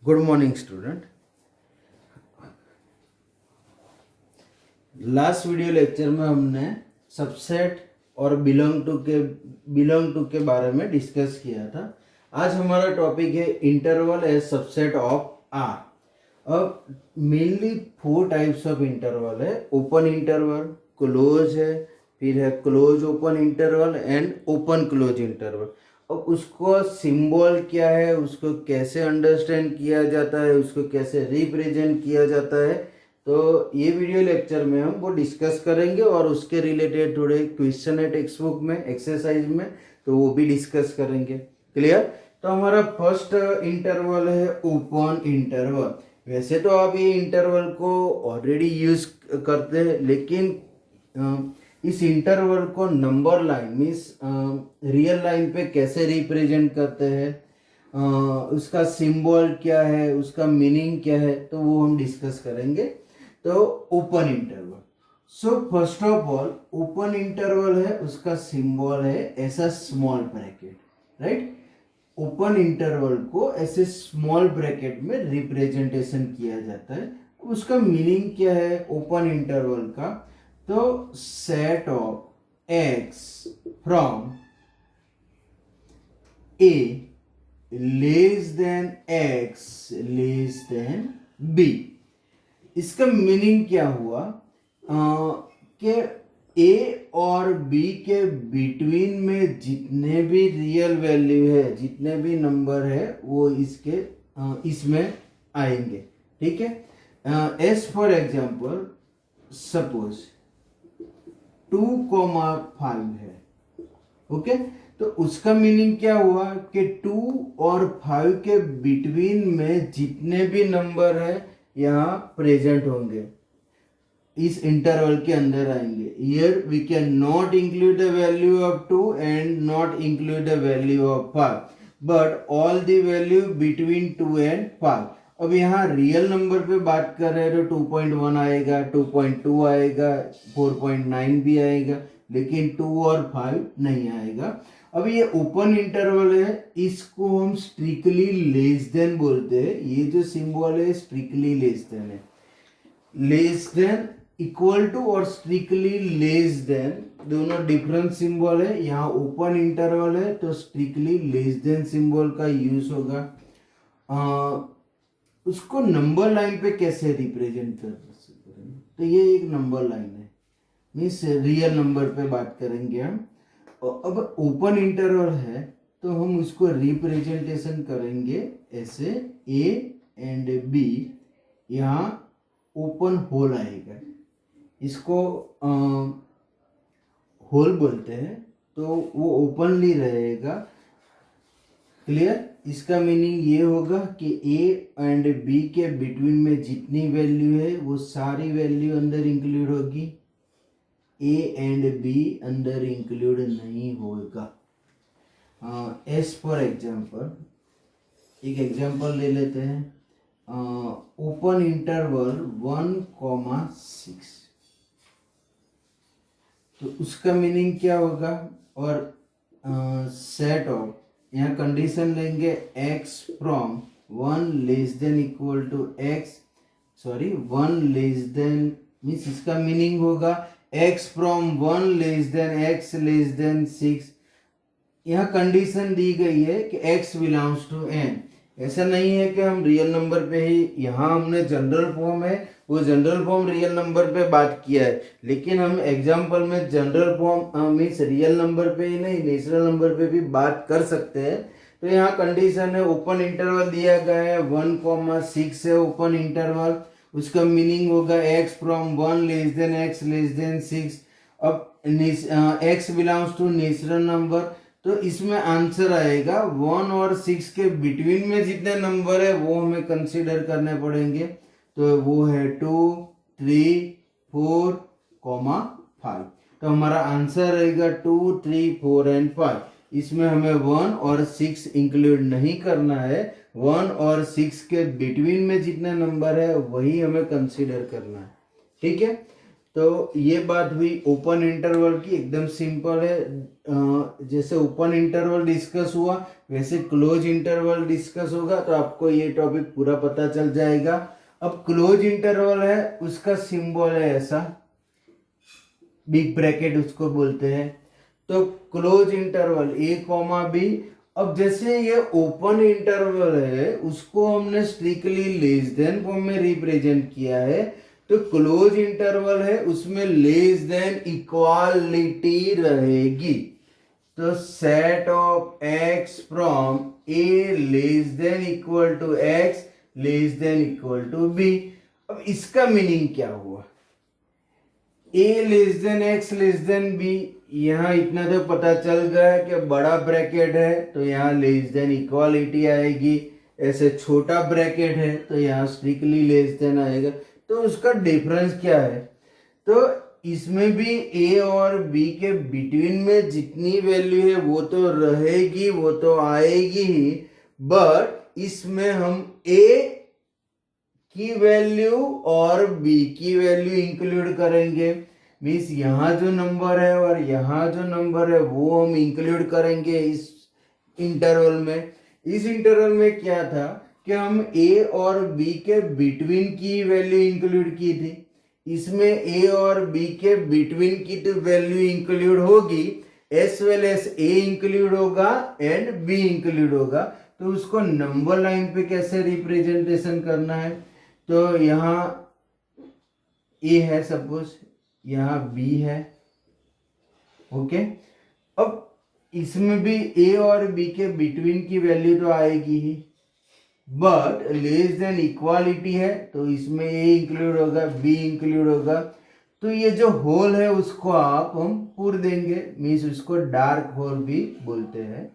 Good morning student. Last video lecture में हमने subset और बिलोंग टू के बारे में डिस्कस किया था। आज हमारा टॉपिक है interval as subset of R. अब मेनली 4 टाइप्स ऑफ इंटरवल है। ओपन इंटरवल, क्लोज है, फिर है close open interval and open close interval. अब उसको सिंबल क्या है, उसको कैसे अंडरस्टैंड किया जाता है, उसको कैसे रिप्रेजेंट किया जाता है, तो ये वीडियो लेक्चर में हम वो डिस्कस करेंगे और उसके रिलेटेड थोड़े क्वेश्चन है टेक्स्ट बुक में, एक्सरसाइज में, तो वो भी डिस्कस करेंगे। क्लियर? तो हमारा फर्स्ट इंटरवल है ओपन इंटरवल। वैसे तो आप ये इंटरवल को ऑलरेडी यूज करते हैं, लेकिन इस इंटरवल को number line means real line पे कैसे रिप्रेजेंट करते हैं, उसका सिंबल क्या है, उसका मीनिंग क्या है, तो वो हम डिस्कस करेंगे। तो open interval, so first of all open interval है, उसका सिंबल है ऐसा small bracket, right. Open interval को ऐसे स्मॉल ब्रैकेट में रिप्रेजेंटेशन किया जाता है। उसका मीनिंग क्या है ओपन इंटरवल का? तो set of x from a less than x less than b. इसका मीनिंग क्या हुआ कि ए और बी के बिटवीन में जितने भी रियल वैल्यू है, जितने भी नंबर है, वो इसमें आएंगे। ठीक है। एज फॉर एग्जाम्पल सपोज 2,5 है। ओके, तो उसका मीनिंग क्या हुआ कि 2 और 5 के बिटवीन में जितने भी नंबर है यहाँ प्रेजेंट होंगे, इस इंटरवल के अंदर आएंगे। Here we can not include the value of 2 and not include the value of 5, but all the value between 2 and 5। अब यहाँ रियल नंबर पे बात कर रहे हैं तो 2.1 आएगा, 2.2 आएगा, 4.9 भी आएगा, लेकिन 2 और 5 नहीं आएगा। अब ये ओपन इंटरवल है, इसको हम स्ट्रिक्टली लेस देन बोलते हैं। ये जो सिंबल है स्ट्रिक्टली लेस देन है। लेस देन, इक्वल टू और स्ट्रिक्टली लेस देन दोनों डिफरेंट सिंबल है। यहाँ ओपन इंटरवल है तो स्ट्रिक्टली लेस देन सिंबल का यूज होगा। उसको नंबर लाइन पे कैसे रिप्रेजेंट कर सकते हैं? तो ये एक नंबर लाइन है, मीन्स रियल नंबर पे बात करेंगे हम। अब ओपन इंटरवल है तो हम उसको रिप्रेजेंटेशन करेंगे ऐसे ए एंड बी, यहाँ ओपन होल आएगा, इसको होल बोलते हैं, तो वो ओपनली रहेगा। क्लियर? इसका मीनिंग ये होगा कि ए एंड बी के बिटवीन में जितनी वैल्यू है वो सारी वैल्यू अंदर इंक्लूड होगी, ए एंड बी अंदर इंक्लूड नहीं होगा। एज फॉर एग्जाम्पल, एक एग्जाम्पल ले लेते हैं। ओपन इंटरवल 1,6, तो उसका मीनिंग क्या होगा? और सेट ऑफ, यहाँ कंडीशन लेंगे x from 1 less than equal to x, 1 less than means इसका मीनिंग होगा x from 1 less than x less than 6। यहाँ कंडीशन दी गई है कि x बिलोंग्स टू n। ऐसा नहीं है कि हम रियल नंबर पे ही, यहाँ हमने जनरल फॉर्म है, वो जनरल फॉर्म रियल नंबर पे बात किया है, लेकिन हम एग्जाम्पल में general form means real number पे ही नहीं, नेचुरल नंबर पे भी बात कर सकते हैं। तो यहाँ कंडीशन है, ओपन इंटरवल दिया गया है 1,6 है ओपन इंटरवल, उसका मीनिंग होगा x from 1 less than x less than 6। अब x belongs to natural number, तो इसमें आंसर आएगा 1 और 6 के बिटवीन में जितने नंबर है वो हमें कंसीडर करने पड़ेंगे। तो वो है 2, 3, 4, 5। तो हमारा आंसर रहेगा 2, 3, 4 एंड 5। इसमें हमें 1 और 6 इंक्लूड नहीं करना है, 1 और 6 के बिटवीन में जितने नंबर है वही हमें कंसीडर करना है। ठीक है, तो ये बात हुई ओपन इंटरवल की, एकदम सिंपल है। जैसे ओपन इंटरवल डिस्कस हुआ वैसे क्लोज इंटरवल डिस्कस होगा, तो आपको ये टॉपिक पूरा पता चल जाएगा। अब क्लोज इंटरवल है, उसका सिंबल है ऐसा, बिग ब्रैकेट उसको बोलते हैं। तो क्लोज इंटरवल ए कॉमा बी। अब जैसे ये ओपन इंटरवल है उसको हमने स्ट्रिक्टली लेस देन फॉर्म में रिप्रेजेंट किया है, तो क्लोज इंटरवल है उसमें लेस देन इक्वालिटी रहेगी। तो set of x from a less than equal to x less than equal to b. अब इसका मीनिंग क्या हुआ? A less than x less than b, यहाँ इतना तो पता चल गया कि बड़ा ब्रैकेट है तो यहाँ लेस देन इक्वालिटी आएगी, ऐसे छोटा ब्रैकेट है तो यहाँ स्ट्रिक्टली लेस देन आएगा। तो उसका डिफरेंस क्या है? तो इसमें भी ए और बी के बिटवीन में जितनी वैल्यू है वो तो रहेगी, वो तो आएगी ही, बट इसमें हम ए की वैल्यू और बी की वैल्यू इंक्लूड करेंगे। मीन्स यहाँ जो नंबर है और यहाँ जो नंबर है वो हम इंक्लूड करेंगे इस इंटरवल में। इस इंटरवल में क्या था कि हम ए और बी के बिटवीन की वैल्यू इंक्लूड की थी, इसमें ए और बी के बिटवीन की तो वैल्यू इंक्लूड होगी, S well S A include होगा एंड बी इंक्लूड होगा। तो उसको नंबर लाइन पे कैसे रिप्रेजेंटेशन करना है? तो यहाँ ए है सपोज, यहाँ बी है, ओके। अब इसमें भी ए और बी के बिटवीन की वैल्यू तो आएगी ही, बट लेस देन इक्वालिटी है तो इसमें ए इंक्लूड होगा, बी इंक्लूड होगा। तो ये जो होल है उसको आप हम पूर देंगे, मीन्स उसको डार्क होल भी बोलते हैं।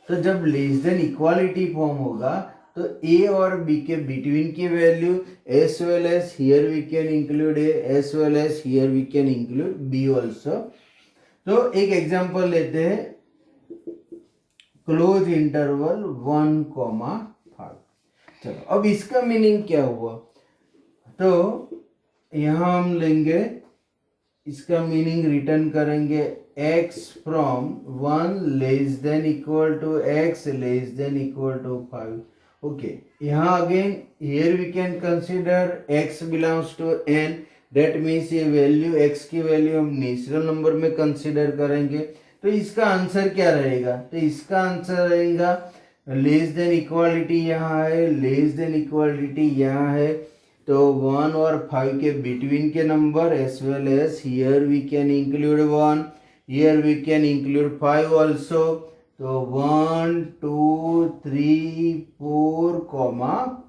तो जब लेस देन इक्वालिटी फॉर्म होगा तो ए और बी के बिटवीन की value as well as here we can include a, as well as here we can include b also. तो एक एग्जांपल लेते हैं, क्लोज इंटरवल 1,5। चलो अब इसका मीनिंग क्या हुआ? तो यहां हम लेंगे, इसका मीनिंग रिटर्न करेंगे x from 1 less than equal to x less than equal to 5। Okay, यहाँ again here we can consider x belongs to n, that means ये वैल्यू x की वैल्यू हम नेचुरल नंबर में कंसीडर करेंगे। तो इसका answer क्या रहेगा? तो इसका आंसर रहेगा लेस देन इक्वालिटी यहाँ है, लेस देन इक्वालिटी यहाँ है, तो 1 और 5 के बिटवीन के number as well as here we can include 1, here we can include 5 also. तो 1 2 3 4,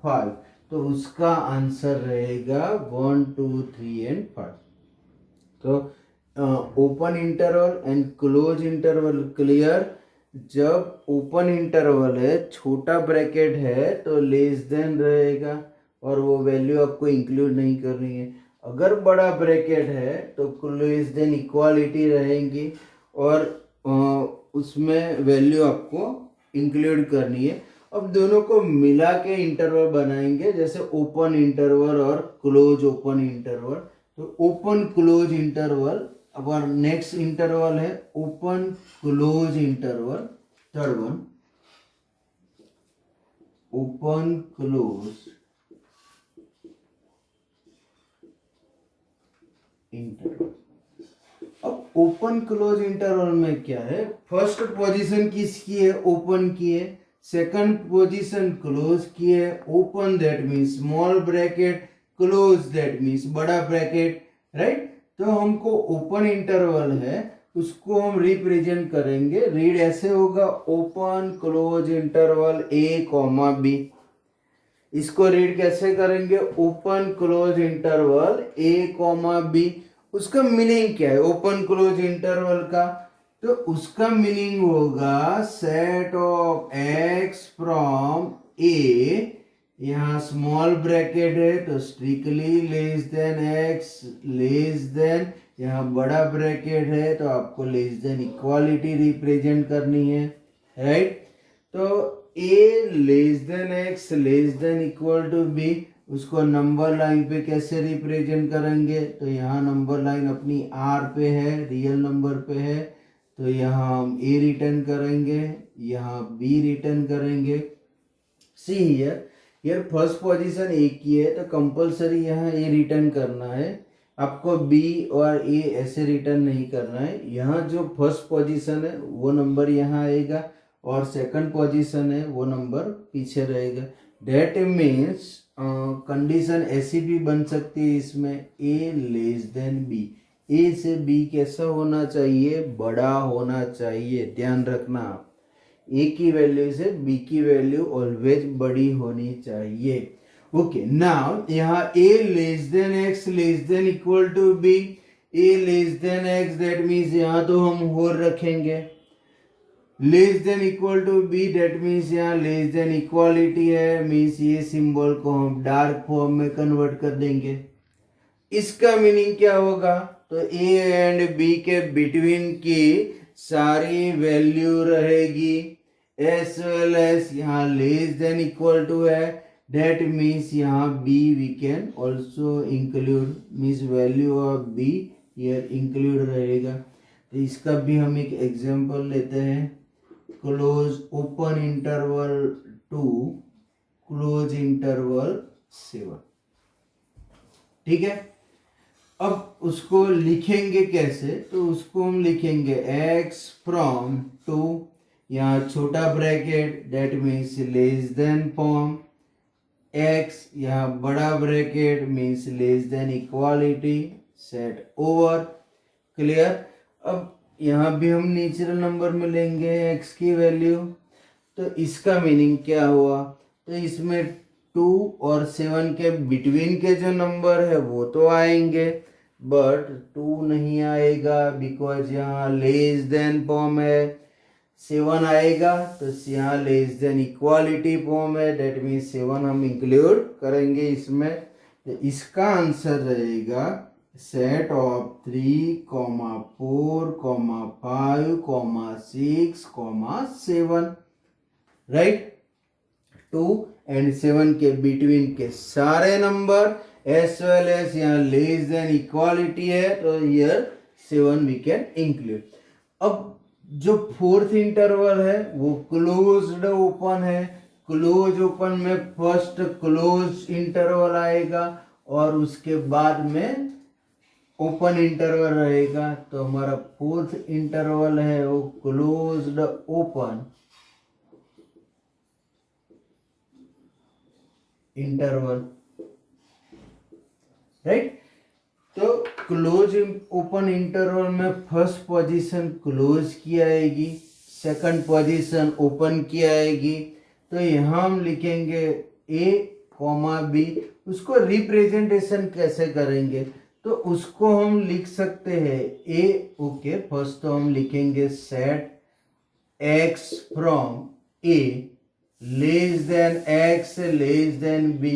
5, तो उसका आंसर रहेगा 1 2 3 एंड 5। तो open interval and close interval clear. जब ओपन इंटरवल है, छोटा ब्रैकेट है, तो लेस देन रहेगा और वो वैल्यू आपको इंक्लूड नहीं करनी है। अगर बड़ा ब्रैकेट है तो लेस देन इक्वालिटी रहेंगी और उसमें वैल्यू आपको इंक्लूड करनी है। अब दोनों को मिला के इंटरवल बनाएंगे, जैसे ओपन इंटरवल और क्लोज ओपन इंटरवल। तो ओपन क्लोज इंटरवल, अब नेक्स्ट इंटरवल है open close interval, third one open close interval. अब ओपन क्लोज इंटरवल में क्या है? फर्स्ट पोजीशन किसकी है? ओपन की है। सेकंड पोजीशन क्लोज की है। Open that means small bracket, close that means बड़ा ब्रैकेट, राइट। तो हमको ओपन इंटरवल है उसको हम रिप्रेजेंट करेंगे, रीड ऐसे होगा ओपन क्लोज इंटरवल ए कॉमा बी। इसको रीड कैसे करेंगे? ओपन क्लोज इंटरवल ए कॉमा बी। उसका मीनिंग क्या है ओपन क्लोज इंटरवल का? तो उसका मीनिंग होगा सेट ऑफ एक्स फ्रॉम ए, यहाँ स्मॉल ब्रैकेट है तो strictly less than x less then, यहाँ बड़ा ब्रैकेट है तो आपको लेस देन इक्वालिटी रिप्रेजेंट करनी है, राइट। तो a less than x less than equal to b, उसको नंबर लाइन पे कैसे रिप्रेजेंट करेंगे, तो यहाँ नंबर लाइन अपनी आर पे है, रियल नंबर पे है, तो यहाँ हम ए रिटर्न करेंगे, यहाँ बी रिटर्न करेंगे। See here first position A की है, तो कंपलसरी यहाँ ए रिटर्न करना है, आपको बी और ए ऐसे रिटर्न नहीं करना है। यहाँ जो फर्स्ट पोजीशन है वो नंबर यहाँ आएगा और सेकंड पोजीशन है वो नंबर पीछे रहेगा। डेट मीन्स कंडीशन ऐसी भी बन सकती है इसमें, ए लेस देन बी, ए से बी कैसा होना चाहिए, बड़ा होना चाहिए। ध्यान रखना आप, ए की वैल्यू से बी की वैल्यू ऑलवेज बड़ी होनी चाहिए। ओके, नाउ यहाँ a less than x less than equal to b, a less than x, that means यहाँ तो हम होर रखेंगे, less than equal to b, that means यहाँ लेस देन इक्वालिटी है, मीन्स ये सिंबल को हम डार्क फॉर्म में कन्वर्ट कर देंगे। इसका मीनिंग क्या होगा, तो ए एंड बी के बिटवीन की सारी वैल्यू रहेगी, एस वेल एस यहाँ लेस देन इक्वल टू है, डेट मीन्स यहाँ b we can also include, means value of b here include रहेगा। तो इसका भी हम एक एग्जांपल लेते हैं, close open interval 2 close interval 7, ठीक है। अब उसको लिखेंगे कैसे, तो उसको हम लिखेंगे x फ्रॉम 2, यहाँ छोटा bracket that means less than form, x यहाँ बड़ा bracket means less than equality, set over, clear. अब यहाँ भी हम नेचुरल नंबर में लेंगे x की वैल्यू, तो इसका मीनिंग क्या हुआ, तो इसमें 2 और 7 के बिटवीन के जो नंबर है वो तो आएंगे, बट 2 नहीं आएगा बिकॉज यहाँ लेस देन फॉर्म है, 7 आएगा तो यहाँ लेस देन इक्वालिटी फॉर्म है, डेट मीन्स 7 हम इंक्लूड करेंगे इसमें। तो इसका आंसर रहेगा सेट ऑफ 3, 4, 5, 6, 7, राइट। 2 and 7 के बिटवीन के सारे नंबर एस वेल एस यहाँ लेस देन इक्वालिटी है, तो हियर 7 वी कैन इंक्लूड। अब जो फोर्थ इंटरवल है वो क्लोज्ड ओपन है, क्लोज ओपन में फर्स्ट क्लोज इंटरवल आएगा और उसके बाद में ओपन इंटरवल रहेगा, तो हमारा फोर्थ इंटरवल है वो क्लोज्ड ओपन इंटरवल, राइट। तो क्लोज ओपन इंटरवल में फर्स्ट पोजीशन क्लोज की आएगी, सेकंड पोजीशन ओपन की आएगी, तो यहाँ हम लिखेंगे a, b। उसको रिप्रेजेंटेशन कैसे करेंगे, तो उसको हम लिख सकते हैं a, ओके, फर्स्ट तो हम लिखेंगे set x from a less than x less then b,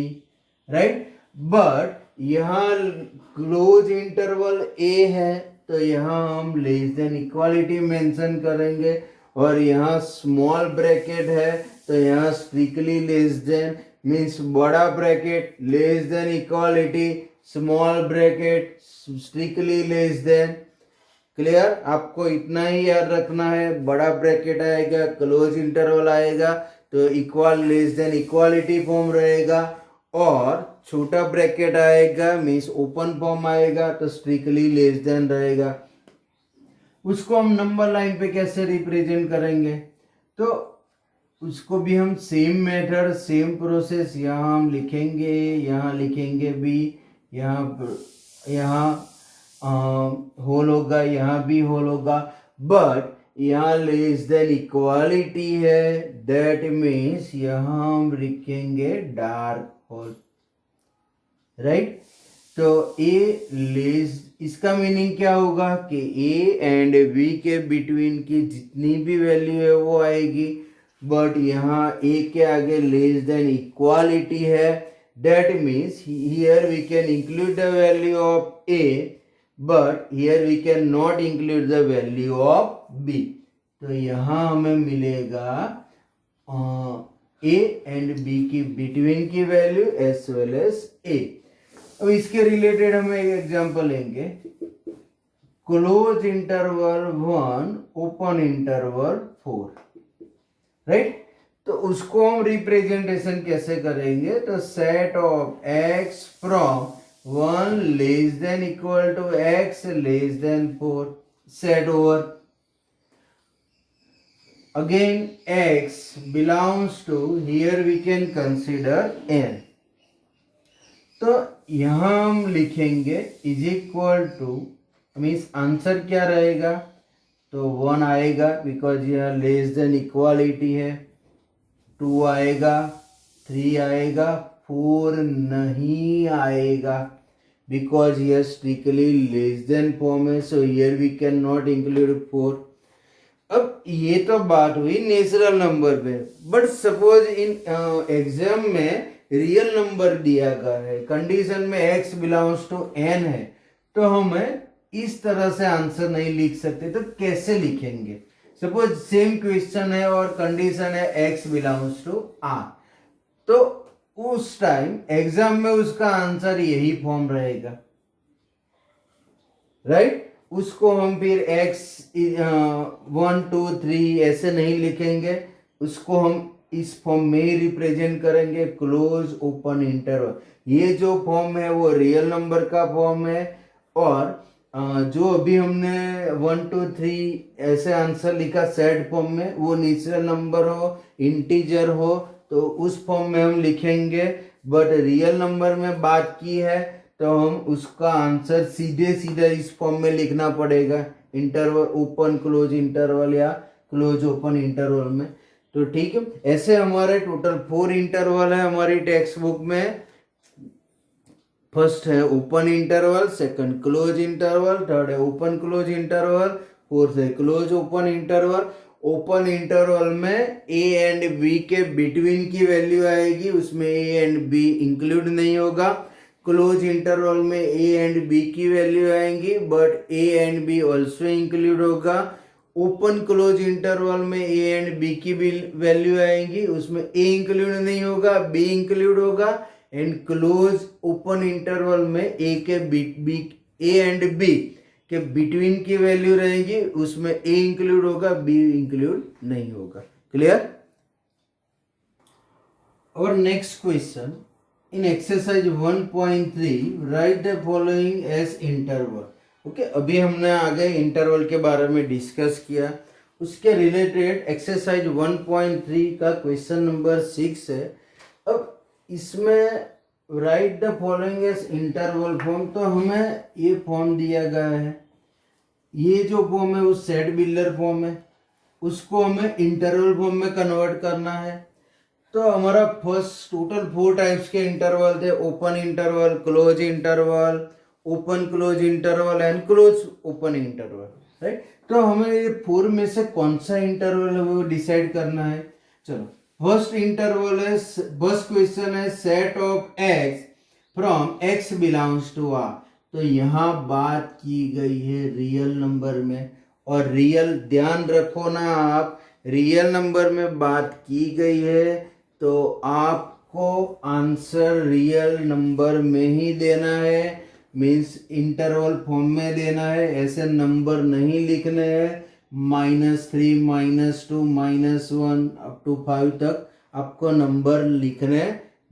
right. But यहाँ क्लोज इंटरवल a है तो यहाँ हम लेस देन इक्वालिटी मेंशन करेंगे, और यहाँ स्मॉल ब्रैकेट है तो यहाँ स्ट्रिक्टली लेस देन मीन्स बड़ा bracket less than equality, small bracket strictly less then, clear. आपको इतना ही याद रखना है, बड़ा ब्रैकेट आएगा, क्लोज इंटरवल आएगा तो equal less than equality form रहेगा, और छोटा ब्रैकेट आएगा मीन्स ओपन फॉर्म आएगा तो स्ट्रिक्टली लेस देन रहेगा। उसको हम नंबर लाइन पे कैसे रिप्रेजेंट करेंगे, तो उसको भी हम सेम मेथड सेम प्रोसेस, यहाँ हम लिखेंगे, यहाँ लिखेंगे बी, यहाँ होल होगा, यहाँ भी होल होगा, बट यहाँ लेस देन इक्वालिटी है, दैट मीन्स यहाँ हम लिखेंगे डार्क होल, राइट। तो ए लेस, इसका मीनिंग क्या होगा कि ए एंड बी के बिटवीन की जितनी भी वैल्यू है वो आएगी, बट यहाँ ए के आगे लेस देन इक्वालिटी है, that means here we can include the value of a, but here we can not include the value of b. तो यहाँ हमें मिलेगा ए एंड बी की बिटवीन की value as well as a. अब इसके related हम एक एग्जांपल लेंगे, close interval 1 open interval 4, right. तो उसको हम रिप्रेजेंटेशन कैसे करेंगे, तो set of x from 1 less than equal to x less than 4, set over again x belongs to, here we can consider n। तो यहां हम लिखेंगे is equal to, means answer क्या रहेगा, तो 1 आएगा बिकॉज यह लेस देन इक्वालिटी है, 2 आएगा, 3 आएगा, 4 नहीं आएगा बिकॉज यह स्ट्रिक्टली लेस देन फॉर्म है, so here we can not include 4। अब ये तो बात हुई नेचुरल नंबर पे, बट सपोज इन एग्जाम में रियल नंबर दिया गया है, कंडीशन में x बिलोंग्स टू n है, तो हमें इस तरह से आंसर नहीं लिख सकते। तो कैसे लिखेंगे, सपोज सेम क्वेश्चन है और कंडीशन है x बिलोंग्स टू r, तो उस टाइम एग्जाम में उसका आंसर यही फॉर्म रहेगा, राइट। उसको हम फिर x 1 2 3 ऐसे नहीं लिखेंगे, उसको हम इस फॉर्म में ही रिप्रेजेंट करेंगे, क्लोज ओपन इंटरवल। ये जो फॉर्म है वो रियल नंबर का फॉर्म है, और जो अभी हमने 1 2 3 ऐसे आंसर लिखा सेट फॉर्म में, वो नेचुरल नंबर हो, इंटीजर हो, तो उस फॉर्म में हम लिखेंगे। बट रियल नंबर में बात की है तो हम उसका आंसर सीधे सीधे इस फॉर्म में लिखना पड़ेगा, इंटरवल ओपन क्लोज इंटरवल या क्लोज ओपन इंटरवल में। तो ठीक है, ऐसे हमारे टोटल 4 इंटरवल है हमारी टेक्स्ट बुक में। फर्स्ट है open interval, second close interval, third है ओपन क्लोज इंटरवल, फोर्थ है close open interval. Open interval में ए एंड बी के बिटवीन की वैल्यू आएगी, उसमें ए एंड बी इंक्लूड नहीं होगा। क्लोज इंटरवल में ए एंड बी की वैल्यू आएंगी, but a and b also include होगा। ओपन क्लोज इंटरवल में ए एंड बी की वैल्यू आएंगी, उसमें ए इंक्लूड नहीं होगा, बी इंक्लूड होगा। एंड क्लोज ओपन इंटरवल में ए एंड बी के बिटवीन की वैल्यू रहेगी, उसमें ए इंक्लूड होगा, बी इंक्लूड नहीं होगा। क्लियर। और next question, in exercise 1.3 write the following as interval. Okay, अभी हमने आगे इंटरवल के बारे में डिस्कस किया, उसके रिलेटेड एक्सरसाइज 1.3 का क्वेश्चन नंबर 6 है। अब इसमें write the following as interval form, तो हमें ये फॉर्म दिया गया है, ये जो फॉर्म है वो सेट बिल्डर फॉर्म है, उसको हमें इंटरवल फॉर्म में कन्वर्ट करना है। तो हमारा फर्स्ट टोटल 4 टाइप्स के इंटरवल थे, open interval, close interval, open close interval and close open interval, right. तो हमें ये 4 में से कौन सा इंटरवल है वो डिसाइड करना है। चलो, फर्स्ट इंटरवल है, फर्स्ट क्वेश्चन है set of x from x belongs to R. तो यहाँ बात की गई है रियल नंबर में, और रियल ध्यान रखो ना आप, रियल नंबर में बात की गई है तो आपको आंसर रियल नंबर में ही देना है, मीन्स इंटरवल फॉर्म में देना है, ऐसे नंबर नहीं लिखने हैं -3 -2 -1 अप टू 5 तक आपको नंबर लिखने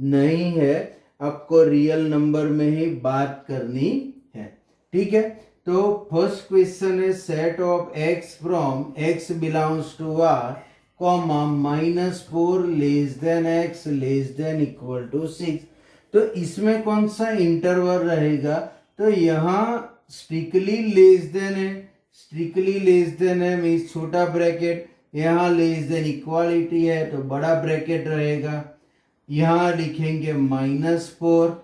नहीं है, आपको रियल नंबर में ही बात करनी है, ठीक है। तो फर्स्ट क्वेश्चन है set of x from x belongs to R comma -4 less than x less than equal to 6। तो इसमें कौन सा इंटरवल रहेगा, तो यहाँ स्ट्रिक्टली लेस देन है, स्ट्रिक्टली लेस देन है मीन्स छोटा ब्रैकेट, यहाँ लेस देन इक्वालिटी है तो बड़ा ब्रैकेट रहेगा, यहाँ लिखेंगे -4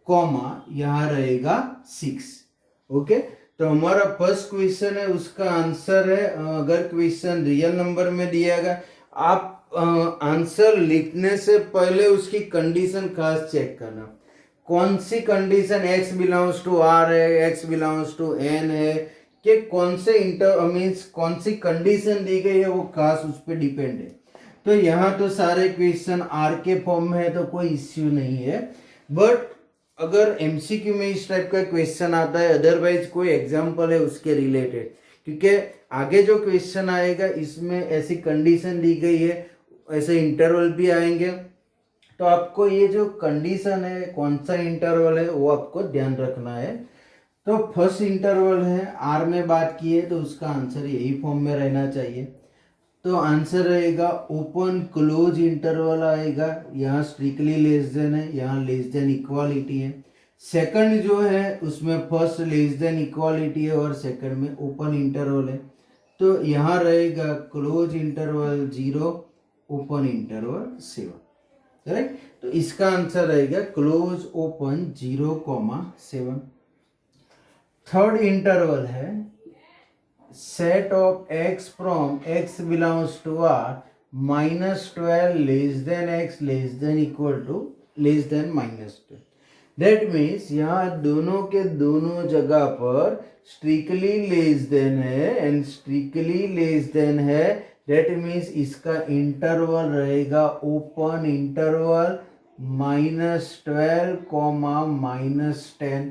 कॉमा यहाँ रहेगा 6। ओके, तो हमारा फर्स्ट क्वेश्चन है, उसका आंसर है, अगर क्वेश्चन रियल नंबर में दिया गया, आप आंसर लिखने से पहले उसकी कंडीशन खास चेक करना, कौन सी condition x belongs to r है, x बिलोंग्स टू n है, कि कौन से मीन्स कौन सी कंडीशन दी गई है वो खास उस पर डिपेंड है। तो यहाँ तो सारे क्वेश्चन आर के फॉर्म में है तो कोई इश्यू नहीं है, बट अगर एमसीक्यू में इस टाइप का क्वेश्चन आता है, अदरवाइज कोई एग्जाम्पल है उसके रिलेटेड, क्योंकि आगे जो क्वेश्चन आएगा इसमें ऐसी कंडीशन दी गई है, ऐसे इंटरवल भी आएंगे, तो आपको ये जो कंडीशन है कौन सा इंटरवल है वो आपको ध्यान रखना है। तो फर्स्ट इंटरवल है आर में बात की है, तो उसका आंसर यही फॉर्म में रहना चाहिए। तो आंसर रहेगा ओपन क्लोज इंटरवल आएगा, यहाँ स्ट्रिक्टली लेस देन है, यहाँ लेस देन इक्वालिटी है। सेकंड जो है उसमें फर्स्ट लेस देन इक्वालिटी है और सेकंड में ओपन इंटरवल है, तो यहाँ रहेगा close interval 0, open interval 7, correct. तो इसका आंसर रहेगा क्लोज ओपन 0,7। थर्ड इंटरवल है set of x from x belongs to R -12 less than x less than equal to less than -12। That means यहाँ दोनों के दोनों जगह पर strictly less than है and strictly less than है, that means इसका इंटरवल रहेगा ओपन इंटरवल -12, -10।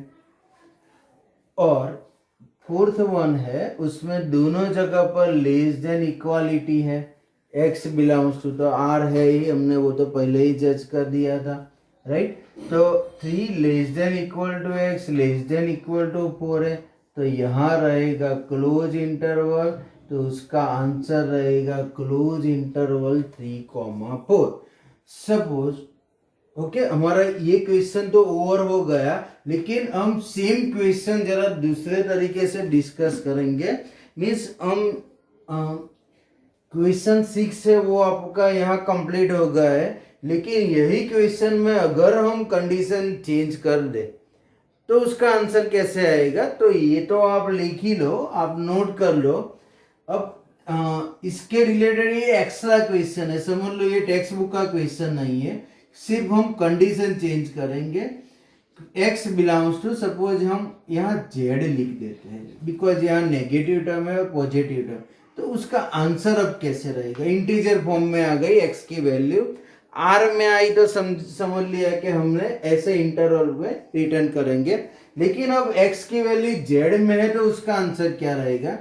और फोर्थ वन है उसमें दोनों जगह पर लेस देन इक्वालिटी है, x बिलोंग्स टू, तो r है ही, हमने वो तो पहले ही जज कर दिया था, राइट। तो 3 less than equal to x less than equal to 4 है, तो यहाँ रहेगा क्लोज इंटरवल, तो उसका आंसर रहेगा क्लोज इंटरवल 3,4। सपोज ओके, हमारा ये क्वेश्चन तो ओवर हो गया, लेकिन हम सेम क्वेश्चन जरा दूसरे तरीके से डिस्कस करेंगे। मीन्स हम क्वेश्चन 6 है वो आपका यहाँ कंप्लीट हो गया है, लेकिन यही क्वेश्चन में अगर हम कंडीशन चेंज कर दे तो उसका आंसर कैसे आएगा, तो ये तो आप लिख ही लो, आप नोट कर लो। अब इसके रिलेटेड ये एक्स्ट्रा क्वेश्चन है, समझ लो ये टेक्स्ट बुक का क्वेश्चन नहीं है, सिर्फ हम कंडीशन चेंज करेंगे। x बिलोंग्स टू, सपोज हम यहाँ z लिख देते हैं, बिकॉज यहाँ नेगेटिव टर्म है और पॉजिटिव टर्म, तो उसका आंसर अब कैसे रहेगा, इंटीजर फॉर्म में आ गई x की वैल्यू, r में आई तो समझ लिया कि हमने ऐसे इंटरवल में रिटर्न करेंगे, लेकिन अब x की वैल्यू z में है तो उसका आंसर क्या रहेगा,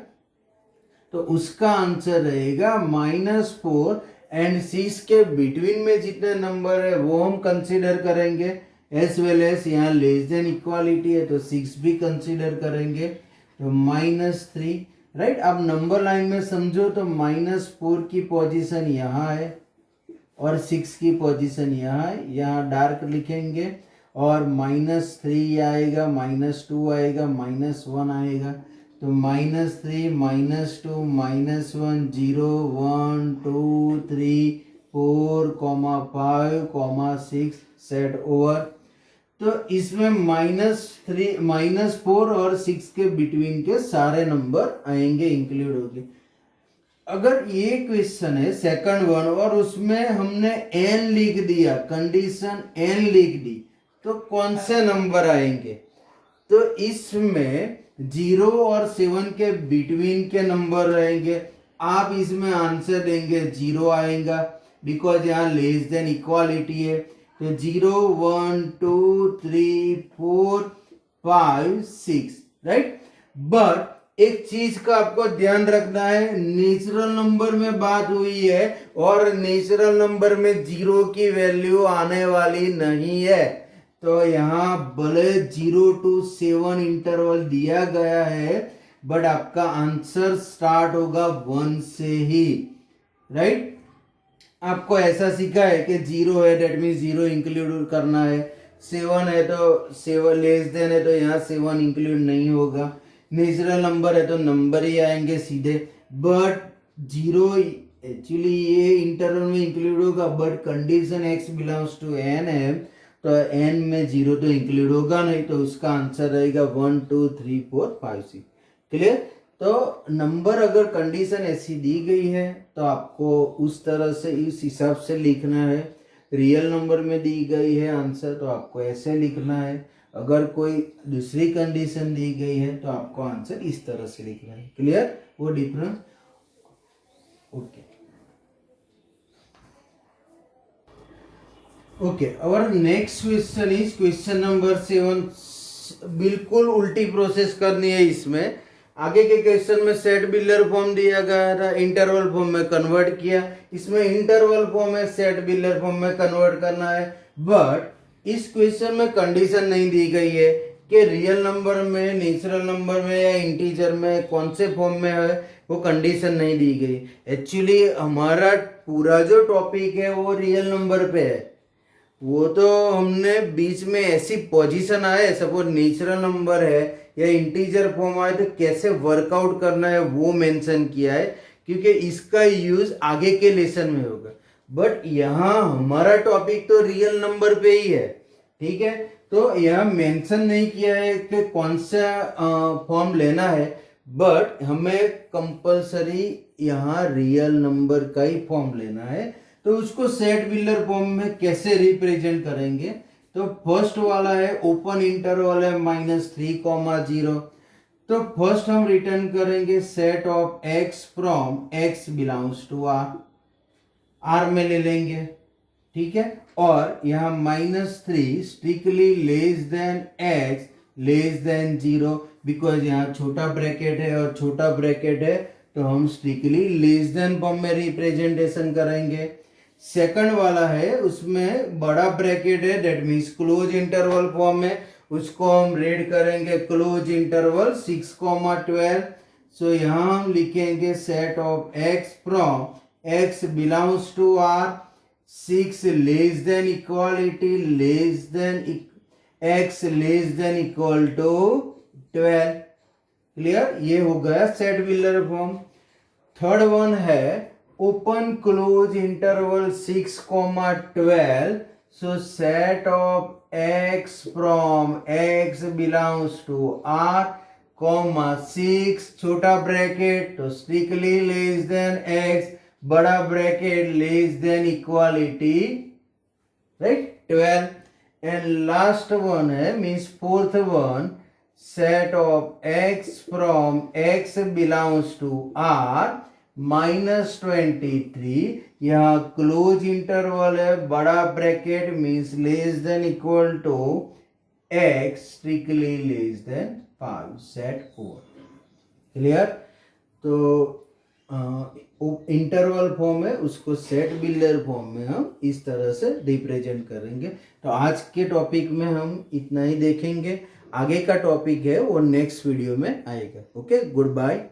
तो उसका आंसर रहेगा -4 एंड 6 के बिटवीन में जितने नंबर है वो हम कंसीडर करेंगे, एज वेल एज यहाँ लेस देन इक्वालिटी है तो 6 भी कंसीडर करेंगे, तो -3, राइट। अब नंबर लाइन में समझो तो -4 की पोजीशन यहाँ है और 6 की पोजीशन यहाँ है, यहाँ डार्क लिखेंगे, और -3 आएगा, -2 आएगा, -1 आएगा, तो -3 -2 -1 0 1 2 3 4 5 6 सेट ओवर। तो इसमें -4 और 6 के बिटवीन के सारे नंबर आएंगे, इंक्लूड होंगे। अगर ये क्वेश्चन है सेकंड वन और उसमें हमने n लिख दिया, कंडीशन n लिख दी, तो कौन से नंबर आएंगे, तो इसमें 0 और 7 के बिटवीन के नंबर रहेंगे। आप इसमें आंसर देंगे 0 आएगा, बिकॉज यहाँ लेस देन इक्वालिटी है, तो 0 1 2 3 4 5 6, राइट। बट एक चीज का आपको ध्यान रखना है, नेचुरल नंबर में बात हुई है और नेचुरल नंबर में 0 की वैल्यू आने वाली नहीं है, तो यहाँ भले 0 to 7 इंटरवल दिया गया है, बट आपका आंसर स्टार्ट होगा 1 से ही, राइट। आपको ऐसा सीखा है कि 0 है डेट मीन्स 0 इंक्लूड करना है, 7 है तो 7 लेस देन है तो यहाँ 7 इंक्लूड नहीं होगा, नेचुरल नंबर है तो नंबर ही आएंगे सीधे, बट 0 एक्चुअली ये इंटरवल में इंक्लूड होगा, but condition x belongs to n है तो n में 0 तो इंक्लूड होगा नहीं, तो उसका आंसर रहेगा 1 2 3 4 5 6। क्लियर। तो नंबर अगर कंडीशन ऐसी दी गई है तो आपको उस तरह से इस हिसाब से लिखना है, रियल नंबर में दी गई है आंसर तो आपको ऐसे लिखना है, अगर कोई दूसरी कंडीशन दी गई है तो आपको आंसर इस तरह से लिखना है। क्लियर वो डिफरेंस, ओके। ओके, और next question is question number 7। बिल्कुल उल्टी प्रोसेस करनी है इसमें। आगे के क्वेश्चन में सेट बिल्डर फॉर्म दिया गया था, इंटरवल फॉर्म में कन्वर्ट किया। इसमें इंटरवल फॉर्म है, सेट बिल्डर फॉर्म में कन्वर्ट करना है। बट इस क्वेश्चन में कंडीशन नहीं दी गई है कि रियल नंबर में, नेचुरल नंबर में या इंटीजर में कौन से फॉर्म में है, वो कंडीशन नहीं दी गई। एक्चुअली हमारा पूरा जो टॉपिक है वो रियल नंबर पे है। वो तो हमने बीच में ऐसी पोजीशन आए, सपोज नेचुरल नंबर है या इंटीजर फॉर्म आए, तो कैसे वर्कआउट करना है वो मेंशन किया है, क्योंकि इसका यूज आगे के लेसन में होगा। बट यहाँ हमारा टॉपिक तो रियल नंबर पे ही है, ठीक है। तो यहाँ मेंशन नहीं किया है कि कौन सा फॉर्म लेना है, बट हमें कंपलसरी यहाँ रियल नंबर का ही फॉर्म लेना है। तो उसको सेट बिल्डर फॉर्म में कैसे रिप्रेजेंट करेंगे? तो फर्स्ट वाला है ओपन इंटरवल है -3, 0। तो फर्स्ट हम रिटर्न करेंगे set of x from x belongs to r में ले लेंगे, ठीक है। और यहाँ -3 strictly less than x less than 0, because यहाँ छोटा ब्रैकेट है और छोटा ब्रैकेट है, तो हम स्ट्रिक्टली लेस देन फॉर्म में रिप्रेजेंटेशन करेंगे। सेकंड वाला है, उसमें बड़ा ब्रैकेट है, that means close interval form में, उसको हम रीड करेंगे क्लोज इंटरवल 6, 12। सो यहाँ हम लिखेंगे set of x from x belongs to r, 6 less than equality less than x less than equal to 12। Clear? ये हो गया set builder form. Third one है open close interval 6, 12। So set of x from x belongs to r, 6 छोटा bracket तो strictly less than x, बड़ा bracket less than equality, right, 12। And last one है means fourth one, set of x from x belongs to r -23। यहाँ close interval है, बड़ा bracket means less than equal to x strictly less than 5, set 4। Clear? तो interval form है, उसको set builder form में हम इस तरह से रिप्रेजेंट करेंगे। तो आज के टॉपिक में हम इतना ही देखेंगे। आगे का टॉपिक है वो नेक्स्ट वीडियो में आएगा। Okay, good bye.